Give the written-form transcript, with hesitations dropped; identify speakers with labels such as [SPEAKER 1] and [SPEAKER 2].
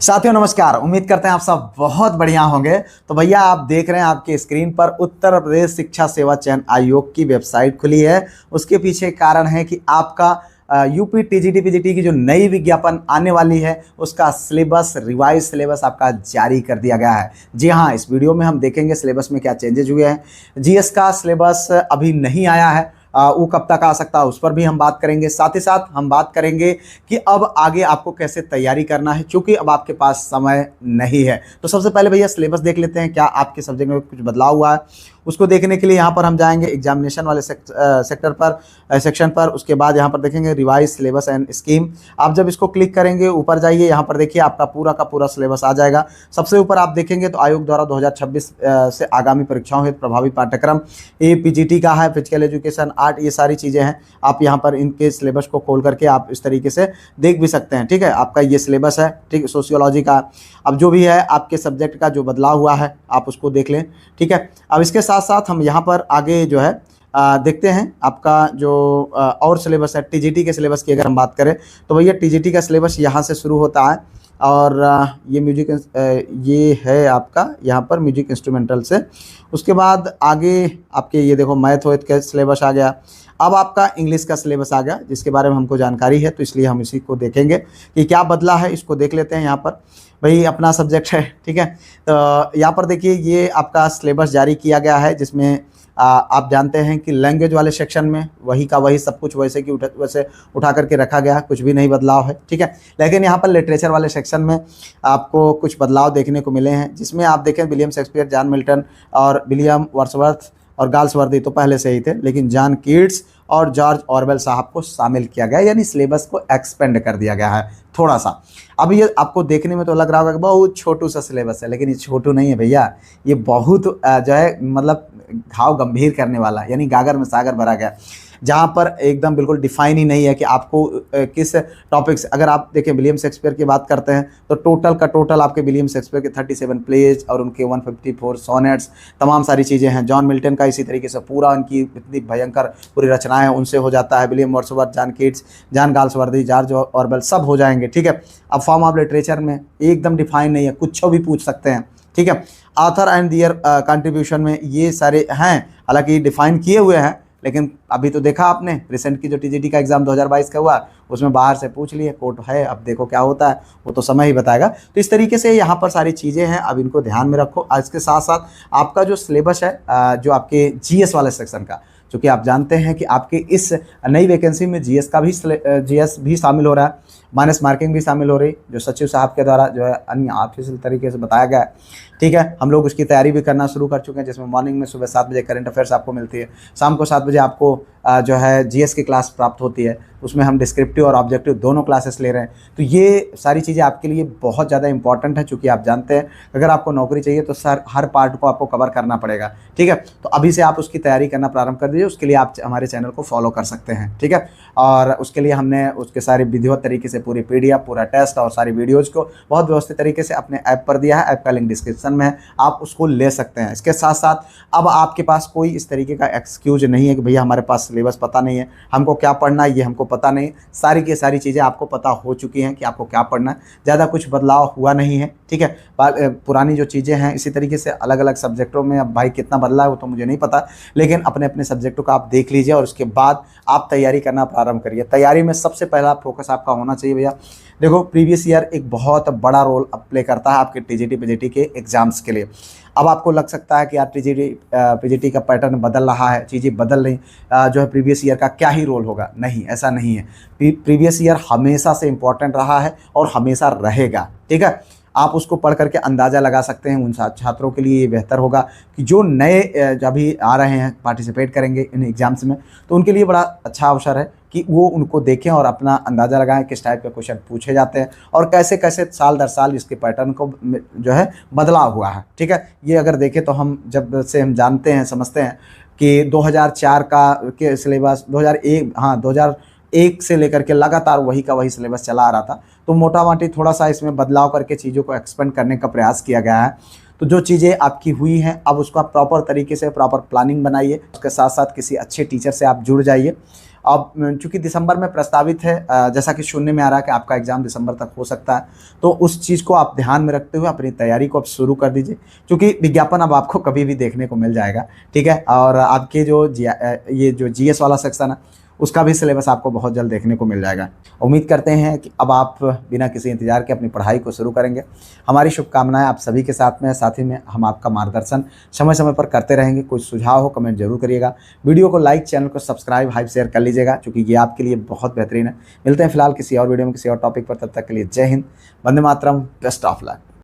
[SPEAKER 1] साथियों नमस्कार। उम्मीद करते हैं आप सब बहुत बढ़िया होंगे। तो भैया आप देख रहे हैं आपके स्क्रीन पर उत्तर प्रदेश शिक्षा सेवा चयन आयोग की वेबसाइट खुली है। उसके पीछे कारण है कि आपका यूपी टीजीटी पीजीटी की जो नई विज्ञापन आने वाली है उसका सिलेबस रिवाइज सिलेबस आपका जारी कर दिया गया है। जी हाँ, इस वीडियो में हम देखेंगे सिलेबस में क्या चेंजेज हुए हैं। जीएस का सिलेबस अभी नहीं आया है, वो कब तक आ सकता है उस पर भी हम बात करेंगे। साथ ही साथ हम बात करेंगे कि अब आगे आपको कैसे तैयारी करना है, क्योंकि अब आपके पास समय नहीं है। तो सबसे पहले भैया सिलेबस देख लेते हैं, क्या आपके सब्जेक्ट में कुछ बदलाव हुआ है। उसको देखने के लिए यहाँ पर हम जाएंगे एग्जामिनेशन वाले सेक्शन पर। उसके बाद यहाँ पर देखेंगे रिवाइज सिलेबस एंड स्कीम। आप जब इसको क्लिक करेंगे ऊपर जाइए, यहाँ पर देखिए आपका पूरा का पूरा सिलेबस आ जाएगा। सबसे ऊपर आप देखेंगे तो आयोग द्वारा 2026 से आगामी परीक्षाओं हेतु प्रभावी पाठ्यक्रम, ये पीजीटी का है, फिजिकल एजुकेशन, आर्ट, ये सारी चीज़ें हैं। आप यहाँ पर इनके सिलेबस को खोल करके आप इस तरीके से देख भी सकते हैं। ठीक है, आपका ये सिलेबस है। ठीक, सोशियोलॉजी का अब जो भी है आपके सब्जेक्ट का जो बदलाव हुआ है आप उसको देख लें। ठीक है, अब इसके साथ साथ हम यहाँ पर आगे जो है देखते हैं आपका जो और सिलेबस है। टीजीटी के सिलेबस की अगर हम बात करें तो भैया टीजीटी का सिलेबस यहाँ से शुरू होता है और ये म्यूजिक ये है आपका यहाँ पर म्यूजिक इंस्ट्रूमेंटल से। उसके बाद आगे आपके ये देखो मैथ वैथ का सिलेबस आ गया। अब आपका इंग्लिश का सिलेबस आ गया जिसके बारे में हमको जानकारी है, तो इसलिए हम इसी को देखेंगे कि क्या बदला है। इसको देख लेते हैं। यहाँ पर भाई अपना सब्जेक्ट है। ठीक है, तो यहाँ पर देखिए ये आपका सिलेबस जारी किया गया है जिसमें आप जानते हैं कि लैंग्वेज वाले सेक्शन में वही का वही सब कुछ वैसे उठा करके रखा गया है, कुछ भी नहीं बदलाव है। ठीक है, लेकिन यहाँ पर लिटरेचर वाले सेक्शन में आपको कुछ बदलाव देखने को मिले हैं, जिसमें आप देखें विलियम शेक्सपियर, जॉन मिल्टन और विलियम वर्ड्सवर्थ और गाल्सवर्दी तो पहले से ही थे, लेकिन जॉन कीट्स और जॉर्ज ऑरवेल साहब को शामिल किया गया, यानी सिलेबस को एक्सपेंड कर दिया गया है थोड़ा सा। अब ये आपको देखने में तो लग रहा होगा कि बहुत छोटू सा सिलेबस है, लेकिन ये छोटू नहीं है भैया, ये बहुत जो है मतलब घाव गंभीर करने वाला, यानी गागर में सागर भरा गया, जहाँ पर एकदम बिल्कुल डिफाइन ही नहीं है कि आपको किस टॉपिक से। अगर आप देखें विलियम शेक्सपियर की बात करते हैं तो टोटल का टोटल आपके विलियम शेक्सपियर के 37 प्लेज और उनके 154 सोनेट्स, तमाम सारी चीज़ें हैं। जॉन मिल्टन का इसी तरीके से पूरा उनकी इतनी भयंकर पूरी रचनाएं हैं, उनसे हो जाता है। William Wordsworth, John Keats, John Galsworthy, George Orwell सब हो जाएंगे। ठीक है, अब फॉर्म ऑफ लिटरेचर में एकदम डिफाइन नहीं है, कुछ भी पूछ सकते हैं। ठीक है, ऑथर एंड दियर कंट्रीब्यूशन में ये सारे हैं, हालांकि डिफाइन किए हुए हैं, लेकिन अभी तो देखा आपने रिसेंट की जो टीजीटी का एग्जाम 2022 का हुआ उसमें बाहर से पूछ लिए, कोर्ट है, अब देखो क्या होता है, वो तो समय ही बताएगा। तो इस तरीके से यहाँ पर सारी चीज़ें हैं, अब इनको ध्यान में रखो। इसके साथ साथ आपका जो सिलेबस है जो आपके जीएस वाले सेक्शन का, क्योंकि आप जानते हैं कि आपके इस नई वैकेंसी में जीएस भी शामिल हो रहा है, माइनस मार्किंग भी शामिल हो रही, जो सचिव साहब के द्वारा जो है अन्य ऑफिशियल तरीके से बताया गया है। ठीक है, हम लोग उसकी तैयारी भी करना शुरू कर चुके हैं, जिसमें मॉर्निंग में सुबह 7 बजे करंट अफेयर्स आपको मिलती है, शाम को 7 बजे आपको जो है जीएस की क्लास प्राप्त होती है। उसमें हम डिस्क्रिप्टिव और ऑब्जेक्टिव दोनों क्लासेस ले रहे हैं। तो ये सारी चीज़ें आपके लिए बहुत ज़्यादा इंपॉर्टेंट है, क्योंकि आप जानते हैं अगर आपको नौकरी चाहिए तो सर हर पार्ट को आपको कवर करना पड़ेगा। ठीक है, तो अभी से आप उसकी तैयारी करना प्रारंभ कर दीजिए। उसके लिए आप हमारे चैनल को फॉलो कर सकते हैं। ठीक है, और उसके लिए हमने उसके सारे विधिवत तरीके से पूरी पीडीएफ, पूरा टेस्ट और सारी वीडियोज़ को बहुत व्यवस्थित तरीके से अपने ऐप पर दिया है। ऐप का लिंक डिस्क्रिप्शन में है, आप उसको ले सकते हैं। इसके साथ साथ अब आपके पास कोई इस तरीके का एक्सक्यूज नहीं है कि भैया हमारे पास सिलेबस पता नहीं है, हमको क्या पढ़ना है ये हमको पता नहीं। सारी की सारी चीज़ें आपको पता हो चुकी हैं कि आपको क्या पढ़ना है, ज़्यादा कुछ बदलाव हुआ नहीं है। ठीक है, पुरानी जो चीज़ें हैं इसी तरीके से अलग अलग सब्जेक्टों में अब भाई कितना बदला है वो तो मुझे नहीं पता, लेकिन अपने अपने सब्जेक्टों का आप देख लीजिए और उसके बाद आप तैयारी करना प्रारंभ करिए। तैयारी में सबसे पहला फोकस आपका होना चाहिए भैया, देखो प्रीवियस ईयर एक बहुत बड़ा रोल प्ले करता है आपके टीजीटी पीजीटी के एग्जाम्स के लिए। अब आपको लग सकता है कि यार टीजीटी पीजीटी का पैटर्न बदल रहा है, चीज़ें बदल रही, जो है प्रीवियस ईयर का क्या ही रोल होगा। नहीं, ऐसा नहीं है। प्रीवियस ईयर हमेशा से इम्पोर्टेंट रहा है और हमेशा रहेगा। ठीक है, आप उसको पढ़ करके अंदाज़ा लगा सकते हैं। उन छात्रों के लिए ये बेहतर होगा कि जो नए अभी आ रहे हैं, पार्टिसिपेट करेंगे इन एग्ज़ाम्स में, तो उनके लिए बड़ा अच्छा अवसर है कि वो उनको देखें और अपना अंदाज़ा लगाएं किस टाइप के क्वेश्चन पूछे जाते हैं और कैसे कैसे साल दर साल इसके पैटर्न को जो है बदलाव हुआ है। ठीक है, ये अगर देखें तो हम जब से हम जानते हैं, समझते हैं कि 2004 के सिलेबस 2001 से लेकर के लगातार वही का वही सिलेबस चला आ रहा था, तो मोटा मोटी थोड़ा सा इसमें बदलाव करके चीज़ों को एक्सपेंड करने का प्रयास किया गया है। तो जो चीज़ें आपकी हुई हैं अब उसको आप प्रॉपर तरीके से प्रॉपर प्लानिंग बनाइए। उसके साथ साथ किसी अच्छे टीचर से आप जुड़ जाइए अब चूंकि दिसंबर में प्रस्तावित है, जैसा कि सुनने में आ रहा है कि आपका एग्जाम दिसंबर तक हो सकता है, तो उस चीज़ को आप ध्यान में रखते हुए अपनी तैयारी को अब शुरू कर दीजिए, क्योंकि विज्ञापन अब आपको कभी भी देखने को मिल जाएगा। ठीक है, और आपके जो ये जो जीएस वाला सेक्शन है उसका भी सिलेबस आपको बहुत जल्द देखने को मिल जाएगा। उम्मीद करते हैं कि अब आप बिना किसी इंतजार के अपनी पढ़ाई को शुरू करेंगे। हमारी शुभकामनाएं आप सभी के साथ में है, साथ ही में हम आपका मार्गदर्शन समय समय पर करते रहेंगे। कोई सुझाव हो कमेंट जरूर करिएगा, वीडियो को लाइक, चैनल को सब्सक्राइब, हाइप, शेयर कर लीजिएगा, क्योंकि ये आपके लिए बहुत बेहतरीन है। मिलते हैं फिलहाल किसी और वीडियो में किसी और टॉपिक पर, तब तक के लिए जय Hind, Vande Mataram, best of luck.